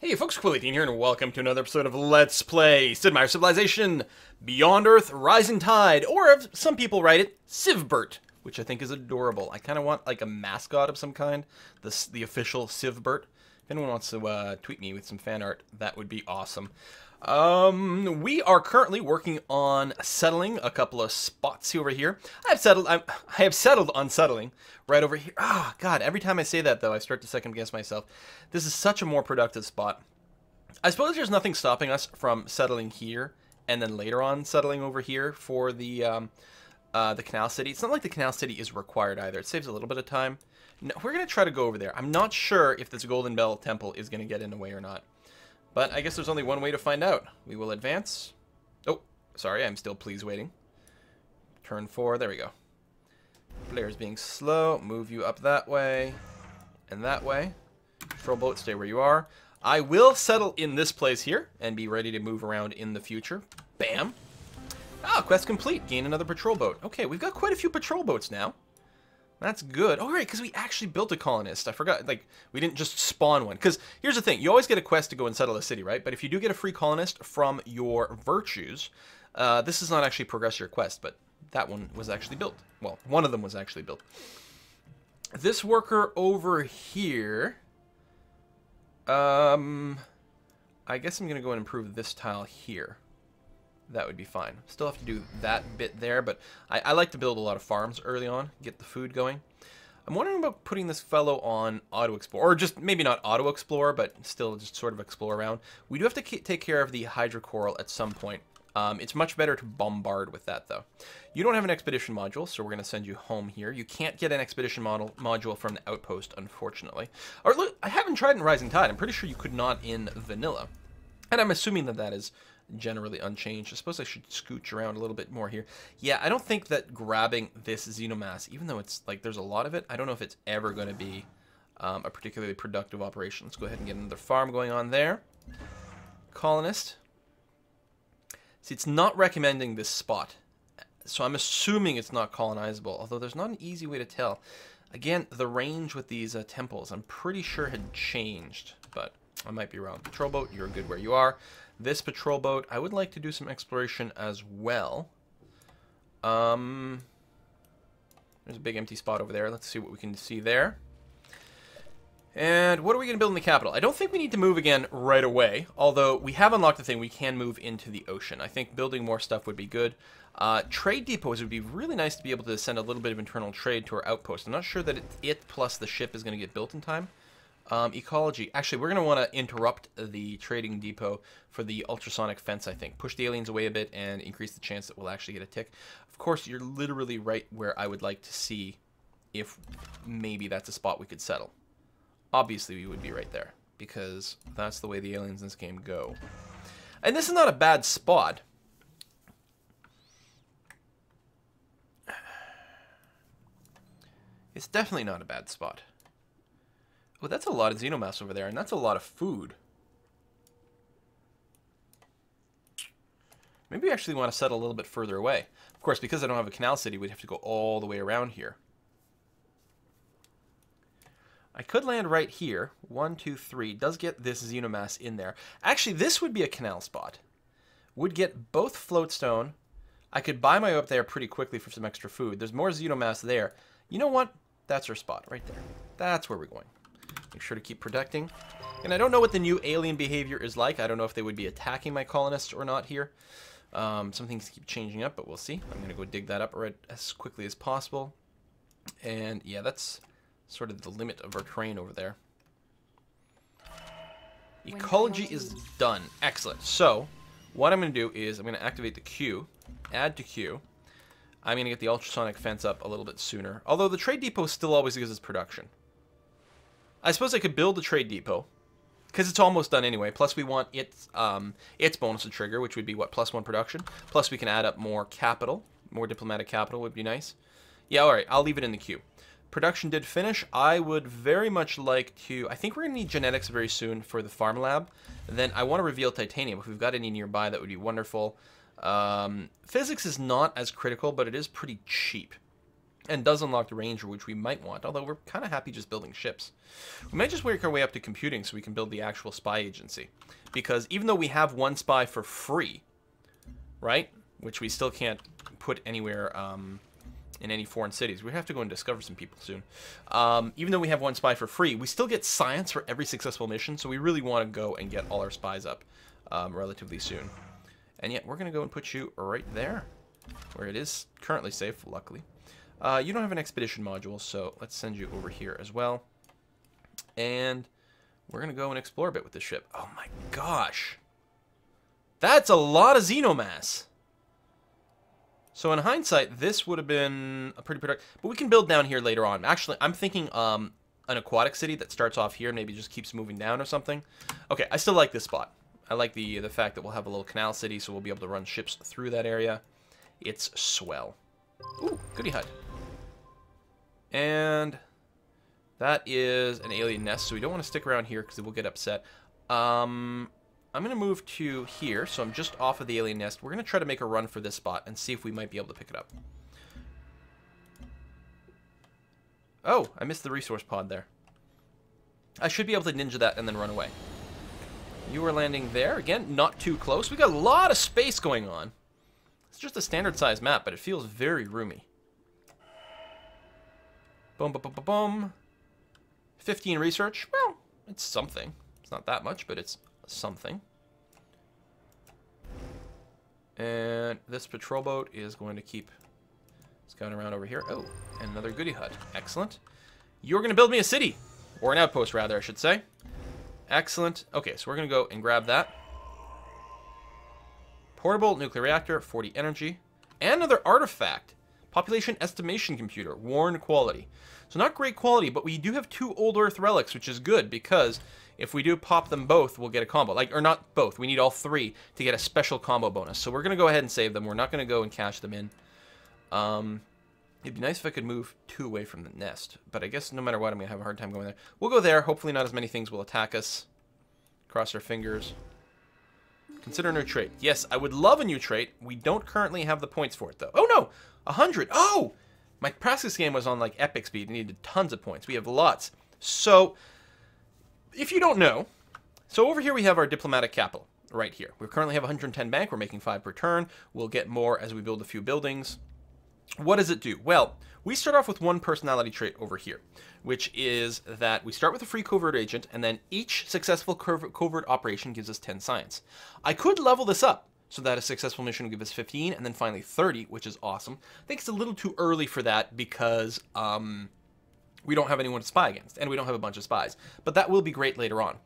Hey folks, Quilly here, and welcome to another episode of Let's Play Sid Meier's Civilization Beyond Earth Rising Tide, or if some people write it, CivBERT, which I think is adorable. I kind of want like a mascot of some kind, the official CivBERT. If anyone wants to tweet me with some fan art, that would be awesome. We are currently working on settling a couple of spots over here. I have settled on settling right over here. Ah, God, every time I say that, though, I start to second guess myself. This is such a more productive spot. I suppose there's nothing stopping us from settling here and then later on settling over here for the Canal City. It's not like the Canal City is required either. It saves a little bit of time. No, we're going to try to go over there. I'm not sure if this Golden Bell Temple is going to get in the way or not. But I guess there's only one way to find out. We will advance. Oh, sorry, I'm still please waiting. Turn 4, there we go. Player's being slow. Move you up that way and that way. Patrol boat, stay where you are. I will settle in this place here and be ready to move around in the future. Bam. Ah, quest complete. Gain another patrol boat. Okay, we've got quite a few patrol boats now. That's good. Oh, right, because we actually built a colonist. I forgot, like, we didn't just spawn one. Because here's the thing. You always get a quest to go and settle a city, right? But if you do get a free colonist from your virtues, this does not actually progress your quest, but that one was actually built. Well, one of them was actually built. This worker over here, I guess I'm going to go and improve this tile here. That would be fine. Still have to do that bit there, but I like to build a lot of farms early on, get the food going. I'm wondering about putting this fellow on auto explore, or just maybe not auto explore, but still just sort of explore around. We do have to take care of the hydrocoral at some point. It's much better to bombard with that, though. You don't have an expedition module, so we're going to send you home here. You can't get an expedition module from the outpost, unfortunately. Or look, I haven't tried in Rising Tide. I'm pretty sure you could not in vanilla, and I'm assuming that that is generally unchanged. I suppose I should scooch around a little bit more here. Yeah, I don't think that grabbing this xenomass, even though it's like there's a lot of it, I don't know if it's ever going to be a particularly productive operation. Let's go ahead and get another farm going on there. Colonist. See, it's not recommending this spot, so I'm assuming it's not colonizable, although there's not an easy way to tell. Again, the range with these temples, I'm pretty sure had changed, but I might be wrong. Patrol boat, you're good where you are. This patrol boat, I would like to do some exploration as well. There's a big empty spot over there. Let's see what we can see there. And what are we going to build in the capital? I don't think we need to move again right away, although we have unlocked the thing. We can move into the ocean. I think building more stuff would be good. Trade depots would be really nice to be able to send a little bit of internal trade to our outpost. I'm not sure that it plus the ship is going to get built in time. Ecology. Actually, we're going to want to interrupt the trading depot for the ultrasonic fence, I think. Push the aliens away a bit and increase the chance that we'll actually get a tick. Of course, you're literally right where I would like to see if maybe that's a spot we could settle. Obviously, we would be right there, because that's the way the aliens in this game go. And this is not a bad spot. It's definitely not a bad spot. Oh, that's a lot of xenomass over there, and that's a lot of food. Maybe we actually want to settle a little bit further away. Of course, because I don't have a canal city, we'd have to go all the way around here. I could land right here. 1, 2, 3. Does get this xenomass in there. Actually, this would be a canal spot. Would get both floatstone. I could buy my way up there pretty quickly for some extra food. There's more xenomass there. You know what? That's our spot right there. That's where we're going. Make sure to keep protecting. And I don't know what the new alien behavior is like. I don't know if they would be attacking my colonists or not here. Some things keep changing up, but we'll see. I'm going to go dig that up right as quickly as possible. And yeah, that's sort of the limit of our terrain over there. Ecology is done. Excellent. So what I'm going to do is I'm going to activate the queue. Add to queue. I'm going to get the ultrasonic fence up a little bit sooner. Although the trade depot still always gives us production. I suppose I could build a trade depot, because it's almost done anyway. Plus we want its bonus to trigger, which would be, what, +1 production. Plus we can add up more capital. More diplomatic capital would be nice. Yeah, alright, I'll leave it in the queue. Production did finish. I would very much like to... I think we're going to need genetics very soon for the farm lab. And then I want to reveal titanium. If we've got any nearby, that would be wonderful. Physics is not as critical, but it is pretty cheap. and does unlock the Ranger, which we might want, although we're kind of happy just building ships. We might just work our way up to computing so we can build the actual spy agency. Because even though we have one spy for free, right, which we still can't put anywhere in any foreign cities. We have to go and discover some people soon. Even though we have one spy for free, we still get science for every successful mission, so we really want to go and get all our spies up relatively soon. And yet, we're going to go and put you right there, where it is currently safe, luckily. You don't have an expedition module, so let's send you over here as well. And we're going to go and explore a bit with this ship. Oh my gosh. That's a lot of xenomass. So in hindsight, this would have been a pretty productive... But we can build down here later on. Actually, I'm thinking an aquatic city that starts off here and maybe just keeps moving down or something. Okay, I still like this spot. I like the fact that we'll have a little canal city, so we'll be able to run ships through that area. It's swell. Ooh, goody hut. And that is an alien nest, so we don't want to stick around here because it will get upset. I'm going to move to here, so I'm just off of the alien nest. We're going to try to make a run for this spot and see if we might be able to pick it up. Oh, I missed the resource pod there. I should be able to ninja that and then run away. You are landing there. Again, not too close. We got a lot of space going on. It's just a standard size map, but it feels very roomy. Boom, boom, boom, boom, boom. 15 research. Well, it's something. It's not that much, but it's something. And this patrol boat is going to keep scouting around over here. Oh, and another goody hut. Excellent. You're going to build me a city. Or an outpost, rather, I should say. Excellent. Okay, so we're going to go and grab that. Portable nuclear reactor, 40 energy. And another artifact. Population estimation computer, worn quality. So not great quality, but we do have 2 old Earth relics, which is good because if we do pop them both, we'll get a combo. Or not both. We need all 3 to get a special combo bonus. So we're going to go ahead and save them. We're not going to go and cash them in. It'd be nice if I could move 2 away from the nest. But I guess no matter what, I'm going to have a hard time going there. We'll go there. Hopefully not as many things will attack us. Cross our fingers. Consider a new trait. Yes, I would love a new trait. We don't currently have the points for it, though. Oh, no! 100! Oh! My practice game was on, like, epic speed. It needed tons of points. We have lots. So, if you don't know, so over here we have our diplomatic capital, right here. We currently have 110 bank. We're making 5 per turn. We'll get more as we build a few buildings. What does it do? Well, we start off with 1 personality trait over here, which is that we start with a free covert agent, and then each successful covert operation gives us 10 science. I could level this up so that a successful mission will give us 15, and then finally 30, which is awesome. I think it's a little too early for that because we don't have anyone to spy against, and we don't have a bunch of spies. But that will be great later on.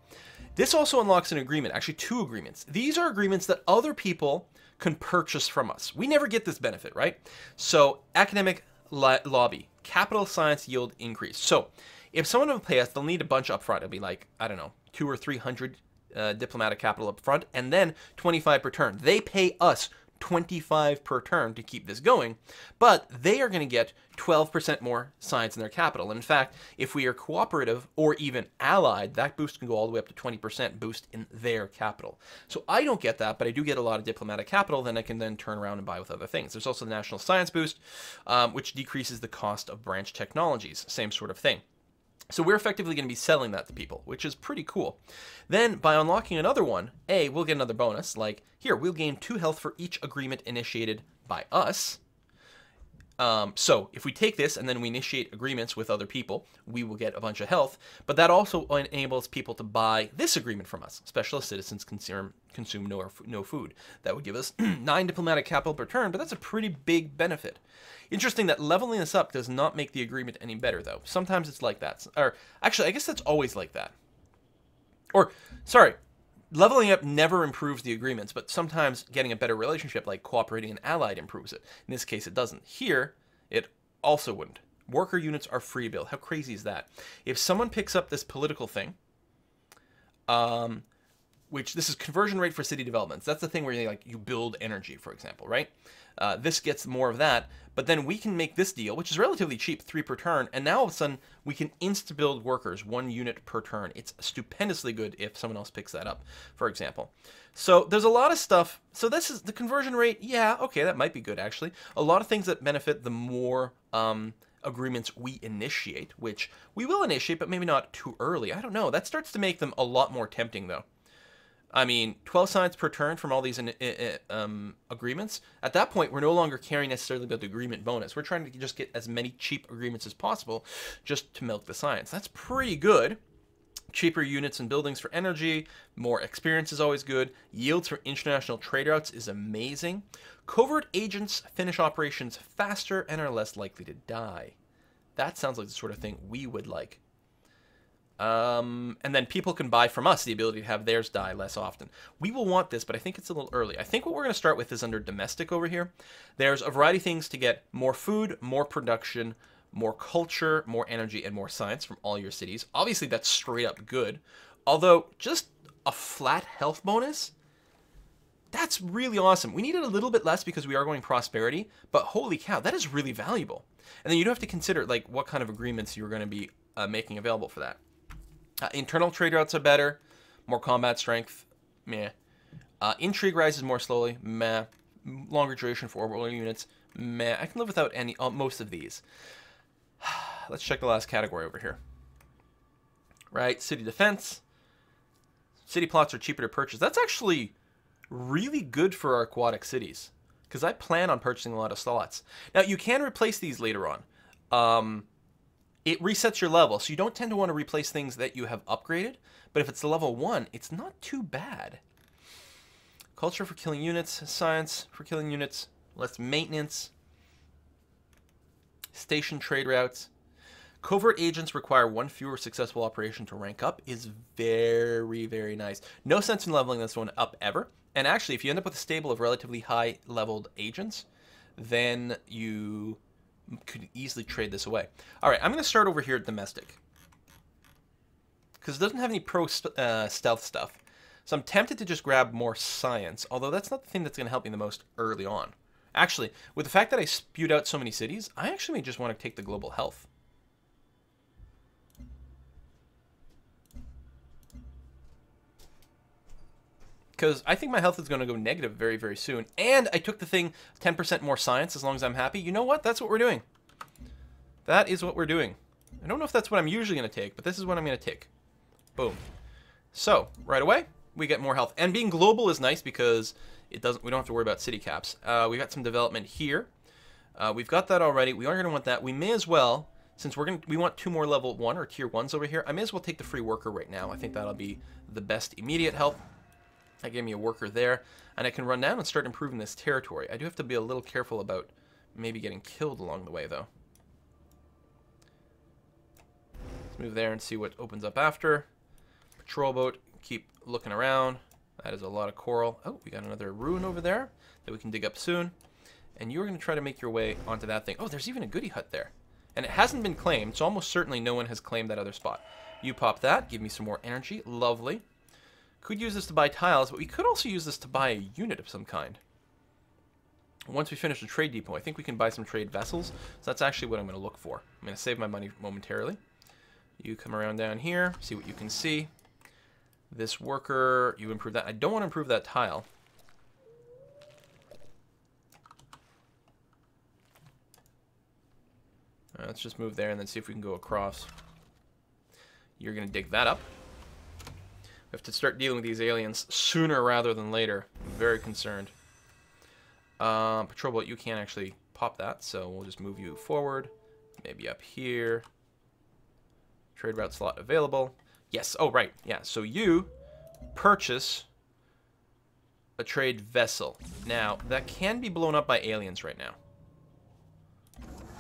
This also unlocks an agreement, actually 2 agreements. These are agreements that other people can purchase from us. We never get this benefit, right? So, academic lobby, capital science yield increase. So, if someone will pay us, they'll need a bunch up front. It'll be like, I don't know, 200 or 300 diplomatic capital up front, and then 25 per turn. They pay us 25 per turn to keep this going, but they are going to get 12% more science in their capital. And in fact, if we are cooperative or even allied, that boost can go all the way up to 20% boost in their capital. So I don't get that, but I do get a lot of diplomatic capital, then I can then turn around and buy with other things. There's also the national science boost, which decreases the cost of branch technologies. Same sort of thing. So we're effectively going to be selling that to people, which is pretty cool. Then, by unlocking another one, we'll get another bonus. Like, here, we'll gain 2 health for each agreement initiated by us. So, if we take this and then we initiate agreements with other people, we will get a bunch of health. But that also enables people to buy this agreement from us. Specialist citizens consume no food. That would give us 9 diplomatic capital per turn, but that's a pretty big benefit. Interesting that leveling this up does not make the agreement any better, though. Sometimes it's like that. Or, actually, I guess that's always like that. Or, sorry, leveling up never improves the agreements, but sometimes getting a better relationship, like cooperating and allied, improves it. In this case, it doesn't. Here, it also wouldn't. Worker units are free to build. How crazy is that? If someone picks up this political thing, which this is conversion rate for city developments. That's the thing where you build energy, for example, right? This gets more of that, but then we can make this deal, which is relatively cheap, 3 per turn, and now all of a sudden we can insta-build workers, 1 unit per turn. It's stupendously good if someone else picks that up, for example. So there's a lot of stuff. So this is the conversion rate. Yeah, okay, that might be good, actually. A lot of things that benefit the more agreements we initiate, which we will initiate, but maybe not too early. I don't know. That starts to make them a lot more tempting, though. I mean, 12 science per turn from all these agreements. At that point, we're no longer caring necessarily about the agreement bonus. We're trying to just get as many cheap agreements as possible just to milk the science. That's pretty good. Cheaper units and buildings for energy. More experience is always good. Yields for international trade routes is amazing. Covert agents finish operations faster and are less likely to die. That sounds like the sort of thing we would like. And then people can buy from us the ability to have theirs die less often. We will want this, but I think it's a little early. I think what we're going to start with is under domestic over here. There's a variety of things to get more food, more production, more culture, more energy, and more science from all your cities. Obviously, that's straight up good. Although, just a flat health bonus, that's really awesome. We needed a little bit less because we are going prosperity, but holy cow, that is really valuable. And then you do have to consider like what kind of agreements you're going to be making available for that. Internal trade routes are better. More combat strength. Meh. Intrigue rises more slowly. Meh. Longer duration for orbital units. Meh. I can live without most of these. Let's check the last category over here. Right. City defense. City plots are cheaper to purchase. That's actually really good for our aquatic cities, because I plan on purchasing a lot of slots. Now, you can replace these later on. It resets your level, so you don't tend to want to replace things that you have upgraded, but if it's the level 1, it's not too bad. Culture for killing units, science for killing units, less maintenance, station trade routes. Covert agents require 1 fewer successful operation to rank up is very, very nice. No sense in leveling this one up ever, and actually if you end up with a stable of relatively high leveled agents, then you could easily trade this away. All right, I'm going to start over here at domestic, because it doesn't have any pro stealth stuff. So I'm tempted to just grab more science, although that's not the thing that's going to help me the most early on. Actually, with the fact that I spewed out so many cities, I actually may just want to take the global health. Because I think my health is going to go negative very, very soon. And I took the thing 10% more science as long as I'm happy. You know what? That's what we're doing. That is what we're doing. I don't know if that's what I'm usually going to take, but this is what I'm going to take. Boom. So, right away, we get more health. And being global is nice because we don't have to worry about city caps. We got some development here. We've got that already. We are going to want that. We may as well, since we want 2 more level 1 or tier 1s over here, I may as well take the free worker right now. I think that'll be the best immediate help. That gave me a worker there, and I can run down and start improving this territory. I do have to be a little careful about maybe getting killed along the way, though. Let's move there and see what opens up after. Patrol boat, keep looking around. That is a lot of coral. Oh, we got another ruin over there that we can dig up soon. And you're going to try to make your way onto that thing. Oh, there's even a goodie hut there. And it hasn't been claimed, so almost certainly no one has claimed that other spot. You pop that, give me some more energy. Lovely. Could use this to buy tiles, but we could also use this to buy a unit of some kind. Once we finish the trade depot, I think we can buy some trade vessels. So that's actually what I'm going to look for. I'm going to save my money momentarily. You come around down here, see what you can see. This worker, you improve that. I don't want to improve that tile. Let's just move there and then see if we can go across. You're going to dig that up. We have to start dealing with these aliens sooner rather than later. I'm very concerned. Patrol boat, you can't actually pop that, so we'll just move you forward. Maybe up here. Trade route slot available. Yes, oh right, yeah. So you purchase a trade vessel. Now, that can be blown up by aliens right now,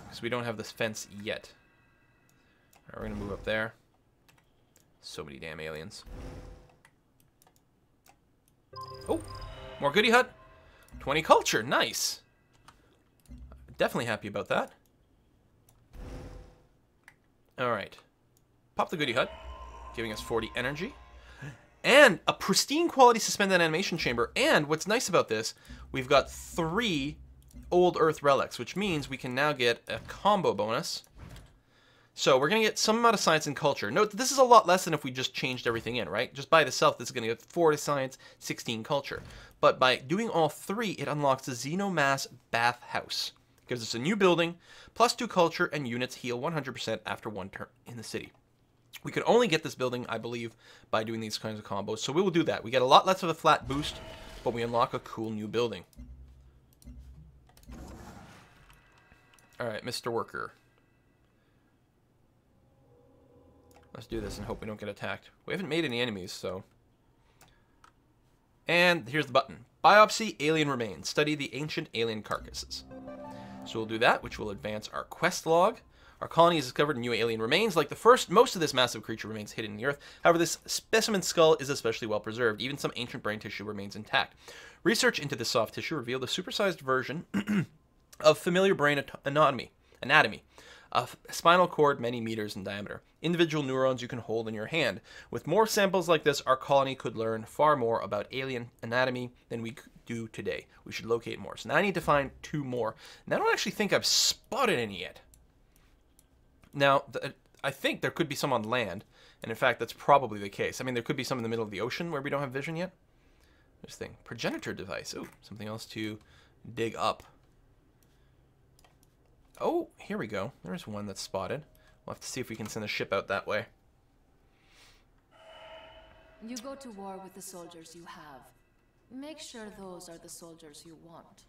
because we don't have this fence yet. All right, we're going to move up there. So many damn aliens. Oh, more goodie hut. 20 culture, nice. Definitely happy about that. All right. Pop the goodie hut, giving us 40 energy. And a pristine quality suspended animation chamber. And what's nice about this, we've got 3 old earth relics, which means we can now get a combo bonus. So we're going to get some amount of science and culture. Note that this is a lot less than if we just changed everything in, right? Just by itself, this is going to get 4 to science, 16 culture. But by doing all 3, it unlocks the Xenomass Bathhouse. Gives us a new building, +2 culture, and units heal 100% after 1 turn in the city. We could only get this building, I believe, by doing these kinds of combos, so we will do that. We get a lot less of a flat boost, but we unlock a cool new building. Alright, Mr. Worker. Let's do this and hope we don't get attacked. We haven't made any enemies, so... And here's the button. Biopsy alien remains. Study the ancient alien carcasses. So we'll do that, which will advance our quest log. Our colony has discovered new alien remains. Like the first, most of this massive creature remains hidden in the earth. However, this specimen skull is especially well preserved. Even some ancient brain tissue remains intact. Research into this soft tissue revealed a supersized version of familiar brain anatomy. A spinal cord many meters in diameter. Individual neurons you can hold in your hand. With more samples like this, our colony could learn far more about alien anatomy than we do today. We should locate more. So now I need to find 2 more. And I don't actually think I've spotted any yet. Now, I think there could be some on land. And in fact, that's probably the case. I mean, there could be some in the middle of the ocean where we don't have vision yet. This thing. Progenitor device. Oh, something else to dig up. Oh, here we go. There's one that's spotted. We'll have to see if we can send a ship out that way. You go to war with the soldiers you have. Make sure those are the soldiers you want.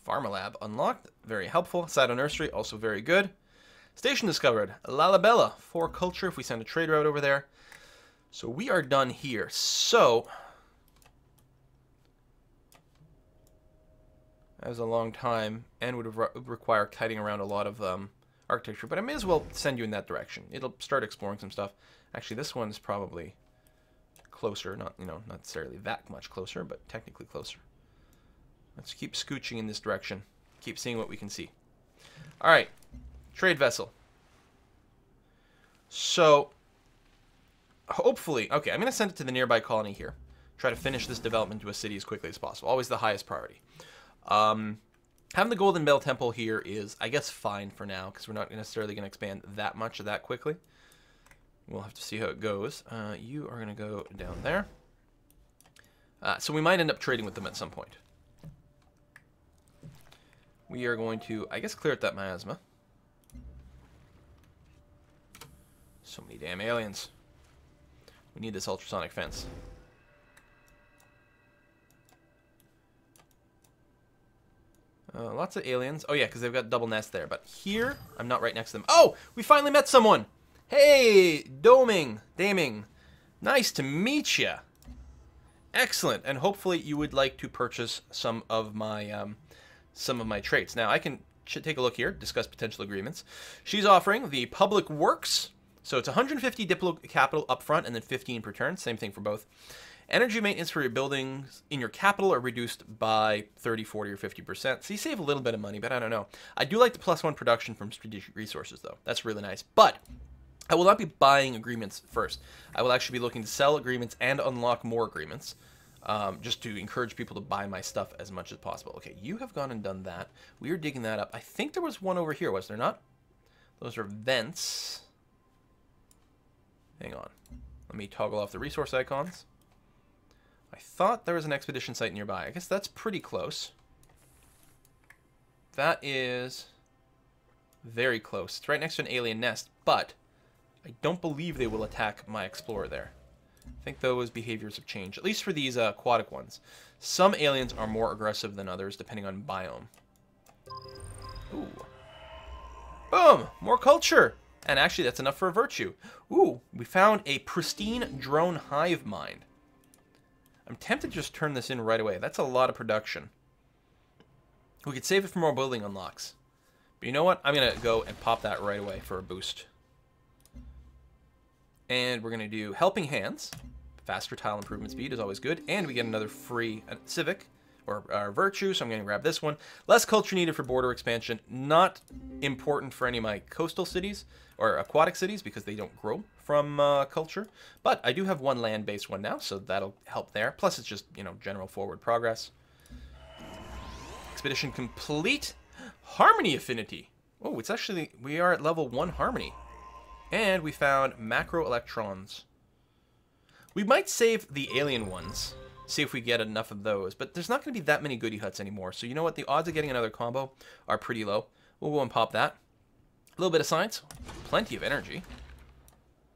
Pharmalab unlocked. Very helpful. Sado Nursery, also very good. Station discovered. Lalabella. 4 culture if we send a trade route over there. So we are done here. So... that was a long time and would require kiting around a lot of architecture, but I may as well send you in that direction. It'll start exploring some stuff. Actually, this one is probably closer, not necessarily that much closer, but technically closer. Let's keep scooching in this direction. Keep seeing what we can see. All right, trade vessel. So, hopefully, okay, I'm going to send it to the nearby colony here. Try to finish this development to a city as quickly as possible. Always the highest priority. Having the Golden Bell Temple here is, I guess, fine for now, because we're not necessarily going to expand that much that quickly. We'll have to see how it goes. You are going to go down there. So we might end up trading with them at some point. We are going to, I guess, clear out that miasma. So many damn aliens. We need this ultrasonic fence. Lots of aliens. Oh, yeah, because they've got double nests there. But here, I'm not right next to them. Oh, we finally met someone. Hey, Daming. Nice to meet you. Excellent. And hopefully you would like to purchase some of my traits. Now, I can take a look here, discuss potential agreements. She's offering the Public Works. So it's 150 Diplo capital up front and then 15 per turn. Same thing for both. Energy maintenance for your buildings in your capital are reduced by 30, 40, or 50%. So you save a little bit of money, but I don't know. I do like the +1 production from strategic resources, though. That's really nice. But I will not be buying agreements first. I will actually be looking to sell agreements and unlock more agreements, just to encourage people to buy my stuff as much as possible. Okay, you have gone and done that. We are digging that up. I think there was one over here, was there not? Those are vents. Hang on. Let me toggle off the resource icons. I thought there was an expedition site nearby. I guess that's pretty close. That is very close. It's right next to an alien nest, but I don't believe they will attack my explorer there. I think those behaviors have changed, at least for these aquatic ones. Some aliens are more aggressive than others, depending on biome. Ooh. Boom! More culture! And actually, that's enough for a virtue. Ooh, we found a pristine drone hive mind. I'm tempted to just turn this in right away. That's a lot of production. We could save it for more building unlocks. But you know what? I'm going to go and pop that right away for a boost. And we're going to do Helping Hands. Faster tile improvement speed is always good. And we get another free civic or virtue, so I'm going to grab this one. Less culture needed for border expansion. Not important for any of my coastal cities or aquatic cities because they don't grow from culture. But I do have one land-based one now, so that'll help there. Plus, it's just, general forward progress. Expedition complete. Harmony affinity. Oh, it's actually, we are at level 1 harmony. And we found macro electrons. We might save the alien ones. See if we get enough of those. But there's not going to be that many goody huts anymore. So you know what? The odds of getting another combo are pretty low. We'll go and pop that. A little bit of science. Plenty of energy.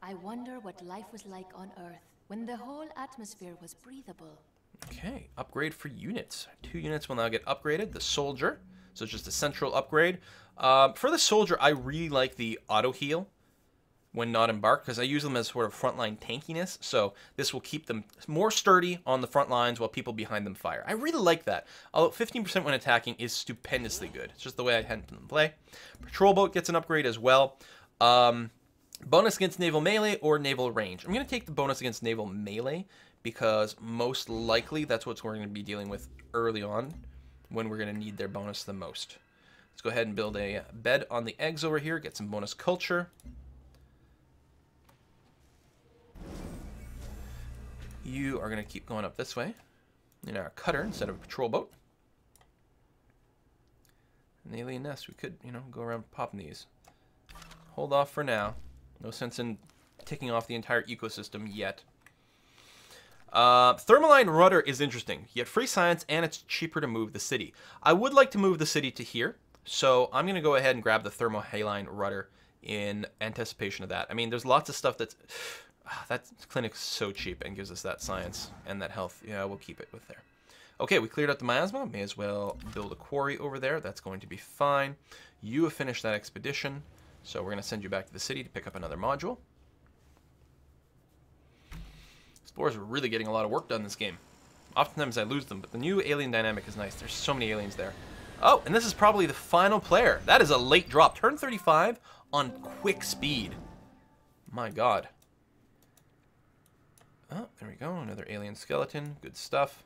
I wonder what life was like on Earth when the whole atmosphere was breathable. Okay, upgrade for units. 2 units will now get upgraded. The soldier, so it's just a central upgrade. For the soldier, I really like the auto heal when not embarked, because I use them as sort of frontline tankiness, so this will keep them more sturdy on the front lines while people behind them fire. I really like that. Although 15% when attacking is stupendously good. It's just the way I tend to play. Patrol boat gets an upgrade as well. Bonus against naval melee or naval range. I'm going to take the bonus against naval melee, because most likely that's what we're going to be dealing with early on when we're going to need their bonus the most. Let's go ahead and build a bed on the eggs over here, get some bonus culture. You are going to keep going up this way in our cutter instead of a patrol boat. An alien nest, we could, you know, go around popping these. Hold off for now. No sense in ticking off the entire ecosystem yet. Thermaline rudder is interesting. You get free science and it's cheaper to move the city. I would like to move the city to here, so I'm going to go ahead and grab the thermohaline rudder in anticipation of that. I mean, there's lots of stuff that's... that clinic's so cheap and gives us that science and that health. Yeah, we'll keep it with there. Okay, we cleared out the miasma. May as well build a quarry over there. That's going to be fine. You have finished that expedition, so we're going to send you back to the city to pick up another module. Explorers are really getting a lot of work done this game. Oftentimes I lose them, but the new alien dynamic is nice. There's so many aliens there. Oh, and this is probably the final player. That is a late drop. Turn 35 on quick speed. My God. Oh, there we go. Another alien skeleton. Good stuff.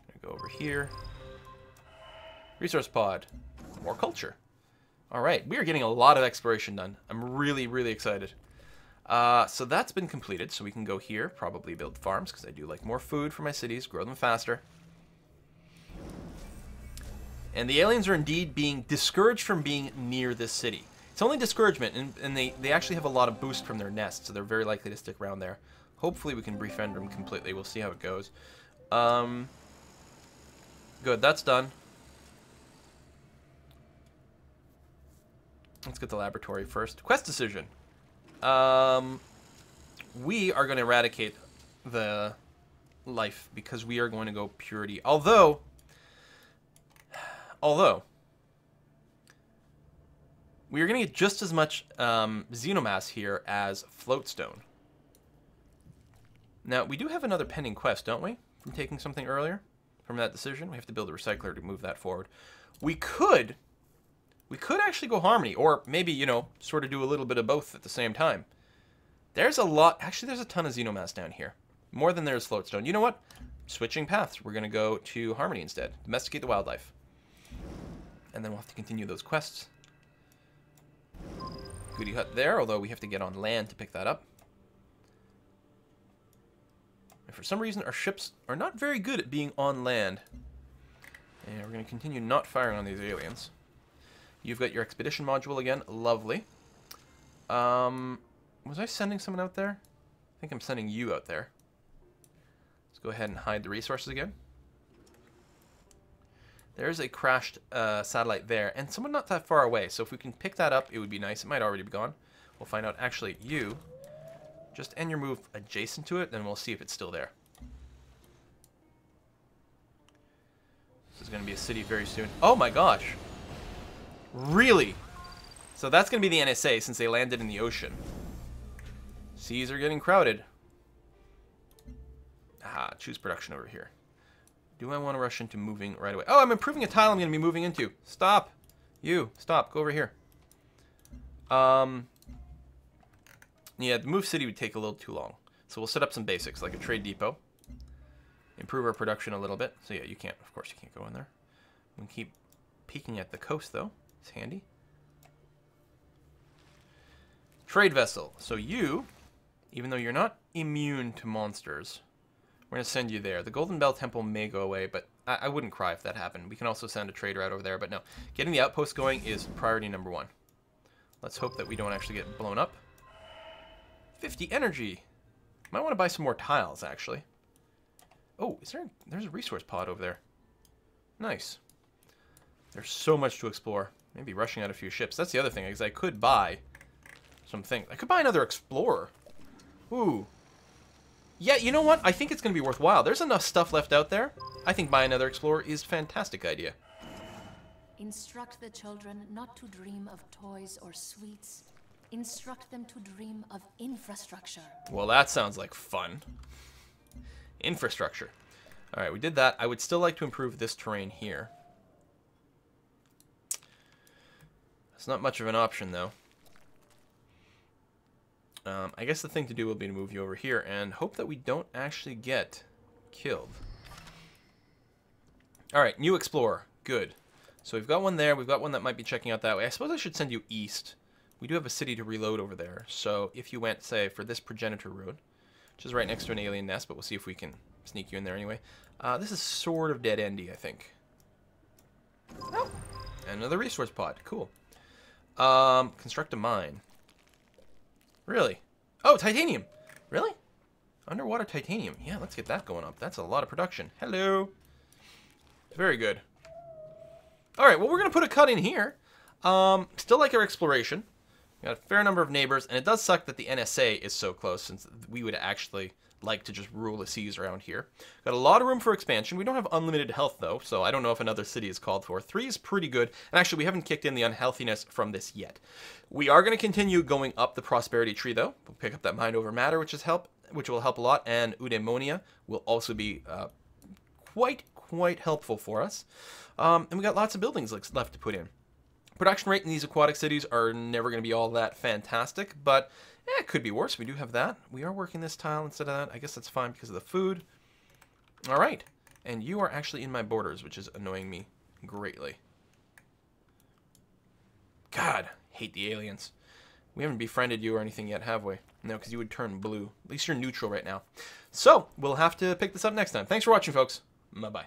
Gonna go over here. Resource pod. More culture. All right, we are getting a lot of exploration done. I'm really, really excited. So that's been completed. So we can go here, probably build farms, because I do like more food for my cities, grow them faster. And the aliens are indeed being discouraged from being near this city. It's only discouragement, and they actually have a lot of boost from their nests, so they're very likely to stick around there. Hopefully we can befriend them completely. We'll see how it goes. Good, that's done. Let's get the laboratory first. Quest decision. We are going to eradicate the life because we are going to go purity. Although... we are going to get just as much xenomass here as floatstone. Now, we do have another pending quest, don't we? From taking something earlier from that decision. We have to build a recycler to move that forward. We could actually go Harmony, or maybe, you know, sort of do a little bit of both at the same time. There's a lot. Actually, there's a ton of xenomass down here. More than there's floatstone. You know what? Switching paths. We're going to go to Harmony instead. Domesticate the wildlife. And then we'll have to continue those quests. Goody hut there, although we have to get on land to pick that up. And for some reason, our ships are not very good at being on land. And we're going to continue not firing on these aliens. You've got your expedition module again. Lovely. Was I sending someone out there? I think I'm sending you out there. Let's go ahead and hide the resources again. There's a crashed satellite there, and someone not that far away. So if we can pick that up, it would be nice. It might already be gone. We'll find out. Actually, you just end your move adjacent to it, then we'll see if it's still there. This is going to be a city very soon. Oh my gosh. Really? So that's going to be the NSA since they landed in the ocean. Seas are getting crowded. Ah, choose production over here. Do I want to rush into moving right away? Oh, I'm improving a tile I'm going to be moving into. Stop. You. Stop. Go over here. Yeah, the move city would take a little too long. So we'll set up some basics, like a trade depot. Improve our production a little bit. So yeah, you can't, of course, you can't go in there. We can keep peeking at the coast, though. It's handy. Trade vessel. So you, even though you're not immune to monsters... we're going to send you there. The Golden Bell Temple may go away, but I wouldn't cry if that happened. We can also send a trader out over there, but no. Getting the outpost going is priority number 1. Let's hope that we don't actually get blown up. 50 energy. Might want to buy some more tiles, actually. Oh, there's a resource pod over there. Nice. There's so much to explore. Maybe rushing out a few ships. That's the other thing, because I could buy something. I could buy another explorer. Ooh. Yeah, you know what? I think it's going to be worthwhile. There's enough stuff left out there. I think buying another explorer is a fantastic idea. Instruct the children not to dream of toys or sweets. Instruct them to dream of infrastructure. Well, that sounds like fun. Infrastructure. All right, we did that. I would still like to improve this terrain here. It's not much of an option, though. I guess the thing to do will be to move you over here and hope that we don't actually get killed. All right, new explorer. Good. So we've got one there. We've got one that might be checking out that way. I suppose I should send you east. We do have a city to reload over there. So if you went, say, for this progenitor road, which is right next to an alien nest, but we'll see if we can sneak you in there anyway. This is sort of dead-endy, I think. Oh, another resource pod. Cool. Construct a mine. Really? Oh, titanium. Really? Underwater titanium. Yeah, let's get that going up. That's a lot of production. Hello. Very good. All right, well, we're going to put a cut in here. Still like our exploration. We got a fair number of neighbors, and it does suck that the NSA is so close, since we would actually like to just rule the seas around here. Got a lot of room for expansion. We don't have unlimited health, though, so I don't know if another city is called for. 3 is pretty good, and actually, we haven't kicked in the unhealthiness from this yet. We are going to continue going up the prosperity tree, though. We'll pick up that mind over matter, which will help a lot, and eudaimonia will also be quite helpful for us. And we got lots of buildings left to put in. Production rate in these aquatic cities are never going to be all that fantastic, but it could be worse. We do have that. We are working this tile instead of that. I guess that's fine because of the food. All right. And you are actually in my borders, which is annoying me greatly. God, hate the aliens. We haven't befriended you or anything yet, have we? No, because you would turn blue. At least you're neutral right now. So, we'll have to pick this up next time. Thanks for watching, folks. Bye-bye.